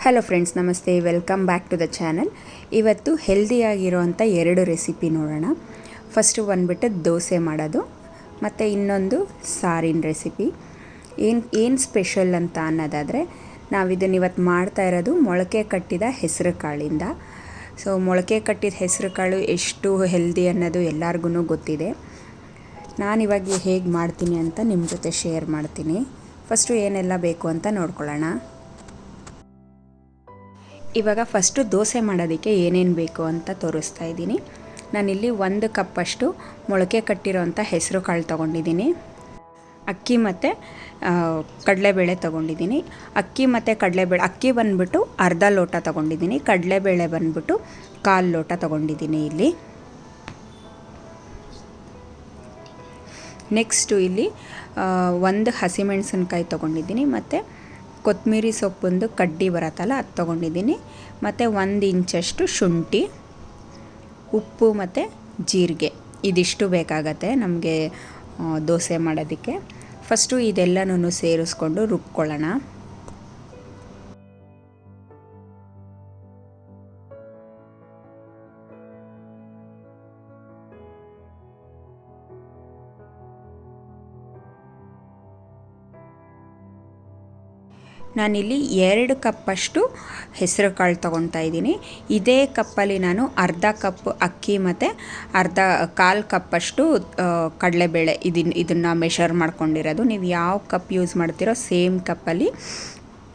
Hello friends, ನಮಸ್ತೆ. Welcome back to the channel. ಇವತ್ತು ಹೆಲ್ದಿಯಾಗಿರೋವಂಥ 2 ರೆಸಿಪಿ ನೋಡೋಣ. ಫಸ್ಟು ಬಂದುಬಿಟ್ಟು ದೋಸೆ ಮಾಡೋದು, ಮತ್ತು ಇನ್ನೊಂದು ಸಾರಿನ ರೆಸಿಪಿ. ಏನು ಸ್ಪೆಷಲ್ ಅಂತ ಅನ್ನೋದಾದರೆ, ನಾವಿದನ್ನು ಇವತ್ತು ಮಾಡ್ತಾ ಇರೋದು ಮೊಳಕೆ ಕಟ್ಟಿದ ಹೆಸರು ಕಾಳಿಂದ. ಸೊ ಮೊಳಕೆ ಕಟ್ಟಿದ ಹೆಸರು ಕಾಳು ಎಷ್ಟು ಹೆಲ್ದಿ ಅನ್ನೋದು ಎಲ್ಲರಿಗೂ ಗೊತ್ತಿದೆ. ನಾನಿವಾಗ ಹೇಗೆ ಮಾಡ್ತೀನಿ ಅಂತ ನಿಮ್ಮ ಜೊತೆ ಶೇರ್ ಮಾಡ್ತೀನಿ. ಫಸ್ಟು ಏನೆಲ್ಲ ಬೇಕು ಅಂತ ನೋಡ್ಕೊಳ್ಳೋಣ. ಇವಾಗ ಫಸ್ಟು ದೋಸೆ ಮಾಡೋದಕ್ಕೆ ಏನೇನು ಬೇಕು ಅಂತ ತೋರಿಸ್ತಾ ಇದ್ದೀನಿ. ನಾನಿಲ್ಲಿ 1 ಕಪ್ಪಷ್ಟು ಮೊಳಕೆ ಕಟ್ಟಿರೋಂಥ ಹೆಸರು ಕಾಳು ತೊಗೊಂಡಿದ್ದೀನಿ. ಅಕ್ಕಿ ಮತ್ತು ಕಡಲೆಬೇಳೆ ತೊಗೊಂಡಿದ್ದೀನಿ. ಅಕ್ಕಿ ಮತ್ತು ಕಡಲೆಬೇಳೆ, ಅಕ್ಕಿ ಬಂದುಬಿಟ್ಟು ಅರ್ಧ ಲೋಟ ತೊಗೊಂಡಿದ್ದೀನಿ. ಕಡಲೆಬೇಳೆ ಬಂದುಬಿಟ್ಟು 1/4 ಲೋಟ ತೊಗೊಂಡಿದ್ದೀನಿ ಇಲ್ಲಿ. ನೆಕ್ಸ್ಟು ಇಲ್ಲಿ 1 ಹಸಿಮೆಣಸಿನ್ಕಾಯಿ ತೊಗೊಂಡಿದ್ದೀನಿ, ಮತ್ತು ಕೊತ್ತಂಬರಿ ಸೊಪ್ಪೊಂದು ಕಡ್ಡಿ ಬರತ್ತಲ್ಲ ಅದು ತೊಗೊಂಡಿದ್ದೀನಿ, ಮತ್ತು 1 ಇಂಚಷ್ಟು ಶುಂಠಿ, ಉಪ್ಪು ಮತ್ತು ಜೀರಿಗೆ. ಇದಿಷ್ಟು ಬೇಕಾಗತ್ತೆ ನಮಗೆ ದೋಸೆ ಮಾಡೋದಕ್ಕೆ. ಫಸ್ಟು ಇದೆಲ್ಲನೂ ಸೇರಿಸ್ಕೊಂಡು ರುಬ್ಕೊಳ್ಳೋಣ. ನಾನಿಲ್ಲಿ 2 ಕಪ್ಪಷ್ಟು ಹೆಸರು ಕಾಳು ತೊಗೊಳ್ತಾ ಇದ್ದೀನಿ. ಇದೇ ಕಪ್ಪಲ್ಲಿ ನಾನು ಅರ್ಧ ಕಪ್ ಅಕ್ಕಿ ಮತ್ತು 1/4 ಕಪ್ಪಷ್ಟು ಕಡಲೆಬೇಳೆ ಇದನ್ನು ಮೆಷರ್ ಮಾಡ್ಕೊಂಡಿರೋದು. ನೀವು ಯಾವ ಕಪ್ ಯೂಸ್ ಮಾಡ್ತೀರೋ ಸೇಮ್ ಕಪ್ಪಲ್ಲಿ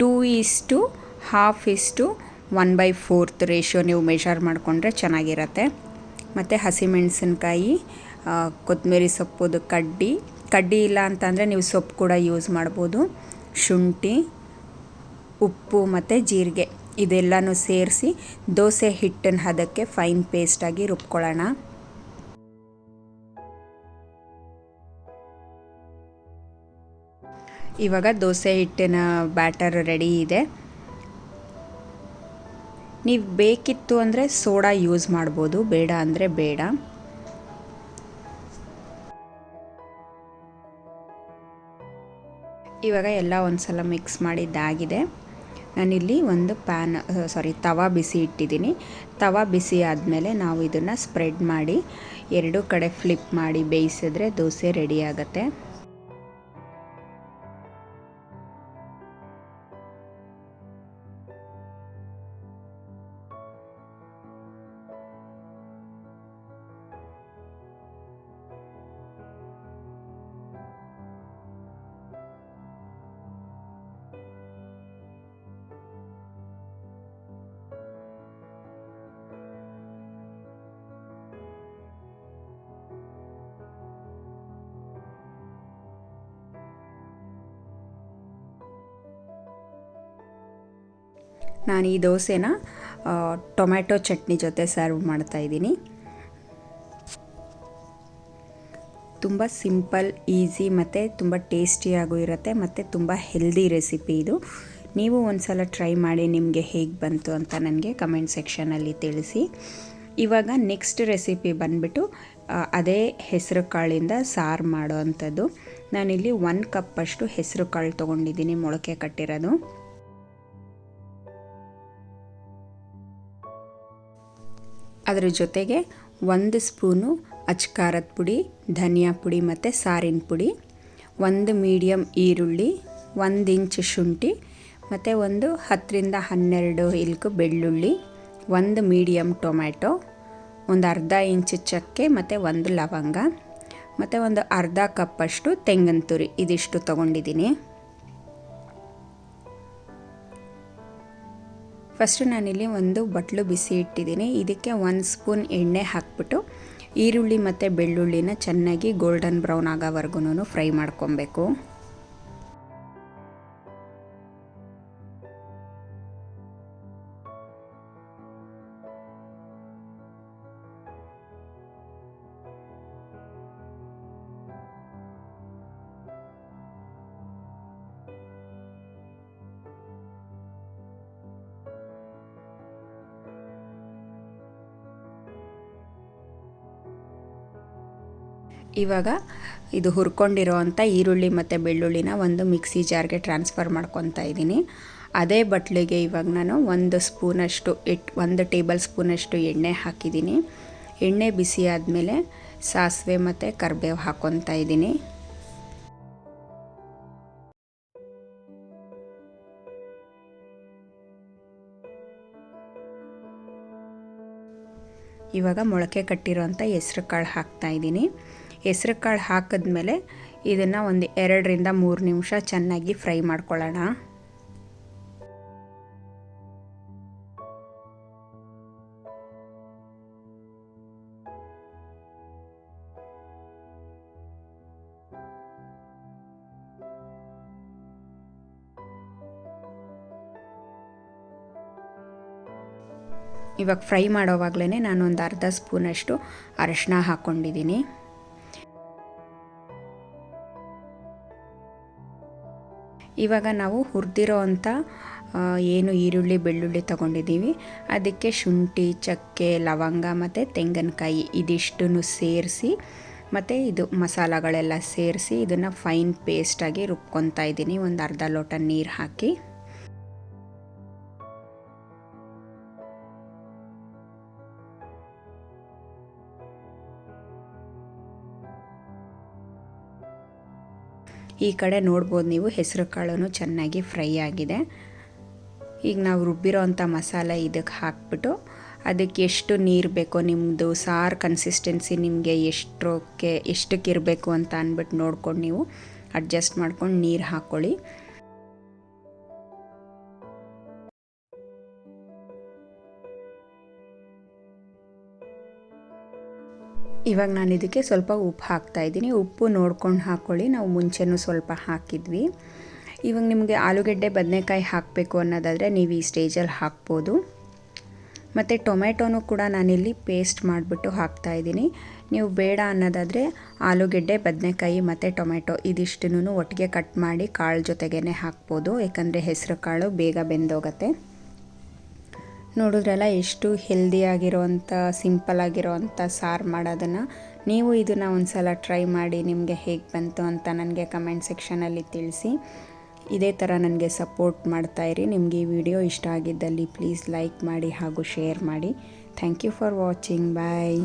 2:1/2:1/4 ರೇಷಿಯೋ ನೀವು ಮೆಷರ್ ಮಾಡಿಕೊಂಡ್ರೆ ಚೆನ್ನಾಗಿರತ್ತೆ. ಮತ್ತು ಹಸಿಮೆಣಸಿನ್ಕಾಯಿ, ಕೊತ್ತಂಬರಿ ಸೊಪ್ಪುದು ಕಡ್ಡಿ ಇಲ್ಲ ಅಂತಂದರೆ ನೀವು ಸೊಪ್ಪು ಕೂಡ ಯೂಸ್ ಮಾಡ್ಬೋದು, ಶುಂಠಿ, ಉಪ್ಪು ಮತ್ತು ಜೀರಿಗೆ ಇದೆಲ್ಲನೂ ಸೇರಿಸಿ ದೋಸೆ ಹಿಟ್ಟನ್ನು ಹದಕ್ಕೆ ಫೈನ್ ಪೇಸ್ಟಾಗಿ ರುಬ್ಕೊಳ್ಳೋಣ. ಇವಾಗ ದೋಸೆ ಹಿಟ್ಟಿನ ಬ್ಯಾಟರ್ ರೆಡಿ ಇದೆ. ನೀವು ಬೇಕಿತ್ತು ಅಂದರೆ ಸೋಡಾ ಯೂಸ್ ಮಾಡ್ಬೋದು, ಬೇಡ ಅಂದರೆ ಬೇಡ. ಇವಾಗ ಎಲ್ಲ ಒಂದು ಸಲ ಮಿಕ್ಸ್ ಮಾಡಿದ್ದಾಗಿದೆ. ನಾನಿಲ್ಲಿ ಒಂದು ತವಾ ಬಿಸಿ ಇಟ್ಟಿದ್ದೀನಿ. ತವಾ ಬಿಸಿ ಆದಮೇಲೆ ನಾವು ಇದನ್ನು ಸ್ಪ್ರೆಡ್ ಮಾಡಿ 2 ಕಡೆ ಫ್ಲಿಪ್ ಮಾಡಿ ಬೇಯಿಸಿದ್ರೆ ದೋಸೆ ರೆಡಿ ಆಗುತ್ತೆ. ನಾನು ಈ ದೋಸೆನ ಟೊಮ್ಯಾಟೊ ಚಟ್ನಿ ಜೊತೆ ಸರ್ವ್ ಮಾಡ್ತಾಯಿದ್ದೀನಿ. ತುಂಬ ಸಿಂಪಲ್, ಈಸಿ ಮತ್ತು ತುಂಬ ಟೇಸ್ಟಿಯಾಗೂ ಇರುತ್ತೆ, ಮತ್ತು ತುಂಬ ಹೆಲ್ದಿ ರೆಸಿಪಿ ಇದು. ನೀವು ಒಂದು ಸಲ ಟ್ರೈ ಮಾಡಿ ನಿಮಗೆ ಹೇಗೆ ಬಂತು ಅಂತ ನನಗೆ ಕಮೆಂಟ್ ಸೆಕ್ಷನಲ್ಲಿ ತಿಳಿಸಿ. ಇವಾಗ ನೆಕ್ಸ್ಟ್ ರೆಸಿಪಿ ಬಂದುಬಿಟ್ಟು ಅದೇ ಹೆಸರು ಕಾಳಿಂದ ಸಾರು ಮಾಡೋ ಅಂಥದ್ದು. ನಾನಿಲ್ಲಿ 1 ಕಪ್ಪಷ್ಟು ಹೆಸರು ಕಾಳು ತೊಗೊಂಡಿದ್ದೀನಿ, ಮೊಳಕೆ ಕಟ್ಟಿರೋದು. ಅದರ ಜೊತೆಗೆ 1 ಸ್ಪೂನು ಅಚ್ಕಾರದ ಪುಡಿ, ಧನಿಯಾ ಪುಡಿ ಮತ್ತು ಸಾರಿನ ಪುಡಿ, 1 ಮೀಡಿಯಮ್ ಈರುಳ್ಳಿ, 1 ಇಂಚ್ ಶುಂಠಿ, ಮತ್ತು 10-12 ಇಲ್ಕು ಬೆಳ್ಳುಳ್ಳಿ, 1 ಮೀಡಿಯಮ್ ಟೊಮ್ಯಾಟೊ, 1/2 ಇಂಚ್ ಚಕ್ಕೆ ಮತ್ತು 1 ಲವಂಗ, ಮತ್ತು 1/2 ಕಪ್ಪಷ್ಟು ತೆಂಗಿನ ತುರಿ. ಇದಿಷ್ಟು ತೊಗೊಂಡಿದ್ದೀನಿ. ಫಸ್ಟು ನಾನಿಲ್ಲಿ ಒಂದು ಬಟ್ಲು ಬಿಸಿ ಇಟ್ಟಿದ್ದೀನಿ. ಇದಕ್ಕೆ 1 ಸ್ಪೂನ್ ಎಣ್ಣೆ ಹಾಕ್ಬಿಟ್ಟು ಈರುಳ್ಳಿ ಮತ್ತು ಬೆಳ್ಳುಳ್ಳಿನ ಚೆನ್ನಾಗಿ ಗೋಲ್ಡನ್ ಬ್ರೌನ್ ಆಗೋವರೆಗೂ ಫ್ರೈ ಮಾಡ್ಕೊಬೇಕು. ಇವಾಗ ಇದು ಹುರ್ಕೊಂಡಿರೋವಂಥ ಈರುಳ್ಳಿ ಮತ್ತು ಬೆಳ್ಳುಳ್ಳಿನ ಒಂದು ಮಿಕ್ಸಿ ಜಾರ್ಗೆ ಟ್ರಾನ್ಸ್ಫರ್ ಮಾಡ್ಕೊತಾ ಇದ್ದೀನಿ. ಅದೇ ಬಟ್ಲಿಗೆ ಇವಾಗ ನಾನು 1 ಟೇಬಲ್ ಸ್ಪೂನಷ್ಟು ಎಣ್ಣೆ ಹಾಕಿದ್ದೀನಿ. ಎಣ್ಣೆ ಬಿಸಿ ಆದಮೇಲೆ ಸಾಸಿವೆ ಮತ್ತು ಕರಿಬೇವು ಹಾಕ್ಕೊತಾ ಇದ್ದೀನಿ. ಇವಾಗ ಮೊಳಕೆ ಕಟ್ಟಿರೋಂಥ ಹೆಸ್ರು ಕಾಳು ಹಾಕ್ತಾಯಿದ್ದೀನಿ. ಹೆಸ್ರು ಕಾಳು ಹಾಕಿದ್ಮೇಲೆ ಇದನ್ನು ಒಂದು 2ರಿಂದ 3 ನಿಮಿಷ ಚೆನ್ನಾಗಿ ಫ್ರೈ ಮಾಡ್ಕೊಳ್ಳೋಣ. ಇವಾಗ ಫ್ರೈ ಮಾಡೋವಾಗಲೇ ನಾನೊಂದು ಅರ್ಧ ಸ್ಪೂನಷ್ಟು ಅರಿಶಿನ ಹಾಕ್ಕೊಂಡಿದ್ದೀನಿ. ಇವಾಗ ನಾವು ಹುರಿದಿರೋ ಅಂಥ ಏನು ಈರುಳ್ಳಿ ಬೆಳ್ಳುಳ್ಳಿ ತೊಗೊಂಡಿದ್ದೀವಿ, ಅದಕ್ಕೆ ಶುಂಠಿ, ಚಕ್ಕೆ, ಲವಂಗ ಮತ್ತು ತೆಂಗಿನಕಾಯಿ ಇದಿಷ್ಟನ್ನು ಸೇರಿಸಿ ಮತ್ತು ಇದು ಮಸಾಲಗಳೆಲ್ಲ ಸೇರಿಸಿ ಇದನ್ನು ಫೈನ್ ಪೇಸ್ಟಾಗಿ ರುಬ್ಕೊತಾ ಇದ್ದೀನಿ. ಒಂದು ಅರ್ಧ ಲೋಟ ನೀರು ಹಾಕಿ. ಈ ಕಡೆ ನೋಡ್ಬೋದು ನೀವು ಹೆಸರು ಕಾಳು ಚೆನ್ನಾಗಿ ಫ್ರೈ ಆಗಿದೆ. ಈಗ ನಾವು ರುಬ್ಬಿರೋ ಅಂಥ ಮಸಾಲೆ ಇದಕ್ಕೆ ಹಾಕ್ಬಿಟ್ಟು ಅದಕ್ಕೆ ಎಷ್ಟು ನೀರು ಬೇಕೋ ನಿಮ್ಮದು ಸಾರು ಕನ್ಸಿಸ್ಟೆನ್ಸಿ ನಿಮಗೆ ಎಷ್ಟಕ್ಕೆ ಇರಬೇಕು ಅಂತ ಅಂದ್ಬಿಟ್ಟು ನೋಡ್ಕೊಂಡು ನೀವು ಅಡ್ಜಸ್ಟ್ ಮಾಡ್ಕೊಂಡು ನೀರು ಹಾಕ್ಕೊಳ್ಳಿ. ಇವಾಗ ನಾನು ಇದಕ್ಕೆ ಸ್ವಲ್ಪ ಉಪ್ಪು ಹಾಕ್ತಾಯಿದ್ದೀನಿ. ಉಪ್ಪು ನೋಡ್ಕೊಂಡು ಹಾಕ್ಕೊಳ್ಳಿ, ನಾವು ಮುಂಚೆನೂ ಸ್ವಲ್ಪ ಹಾಕಿದ್ವಿ. ಇವಾಗ ನಿಮಗೆ ಆಲೂಗೆಡ್ಡೆ ಬದನೆಕಾಯಿ ಹಾಕಬೇಕು ಅನ್ನೋದಾದರೆ ನೀವು ಈ ಸ್ಟೇಜಲ್ಲಿ ಹಾಕ್ಬೋದು. ಮತ್ತು ಟೊಮೆಟೊನೂ ಕೂಡ ನಾನಿಲ್ಲಿ ಪೇಸ್ಟ್ ಮಾಡಿಬಿಟ್ಟು ಹಾಕ್ತಾಯಿದ್ದೀನಿ. ನೀವು ಬೇಡ ಅನ್ನೋದಾದರೆ ಆಲೂಗೆಡ್ಡೆ ಬದನೆಕಾಯಿ ಮತ್ತು ಟೊಮೆಟೊ ಇದಿಷ್ಟನ್ನು ಒಟ್ಟಿಗೆ ಕಟ್ ಮಾಡಿ ಕಾಳು ಜೊತೆಗೇ ಹಾಕ್ಬೋದು, ಯಾಕಂದರೆ ಹೆಸರು ಕಾಳು ಬೇಗ ಬೆಂದೋಗುತ್ತೆ. ನೋಡಿದ್ರಲ್ಲ ಎಷ್ಟು ಹೆಲ್ದಿಯಾಗಿರೋವಂಥ ಸಿಂಪಲ್ಲಾಗಿರೋವಂಥ ಸಾರು ಮಾಡೋದನ್ನು. ನೀವು ಇದನ್ನು ಒಂದು ಸಲ ಟ್ರೈ ಮಾಡಿ ನಿಮಗೆ ಹೇಗೆ ಬಂತು ಅಂತ ನನಗೆ ಕಮೆಂಟ್ ಸೆಕ್ಷನಲ್ಲಿ ತಿಳಿಸಿ. ಇದೇ ಥರ ನನಗೆ ಸಪೋರ್ಟ್ ಮಾಡ್ತಾಯಿರಿ. ನಿಮಗೆ ಈ ವಿಡಿಯೋ ಇಷ್ಟ ಆಗಿದ್ದಲ್ಲಿ ಪ್ಲೀಸ್ ಲೈಕ್ ಮಾಡಿ ಹಾಗೂ ಶೇರ್ ಮಾಡಿ. Thank you for watching. Bye.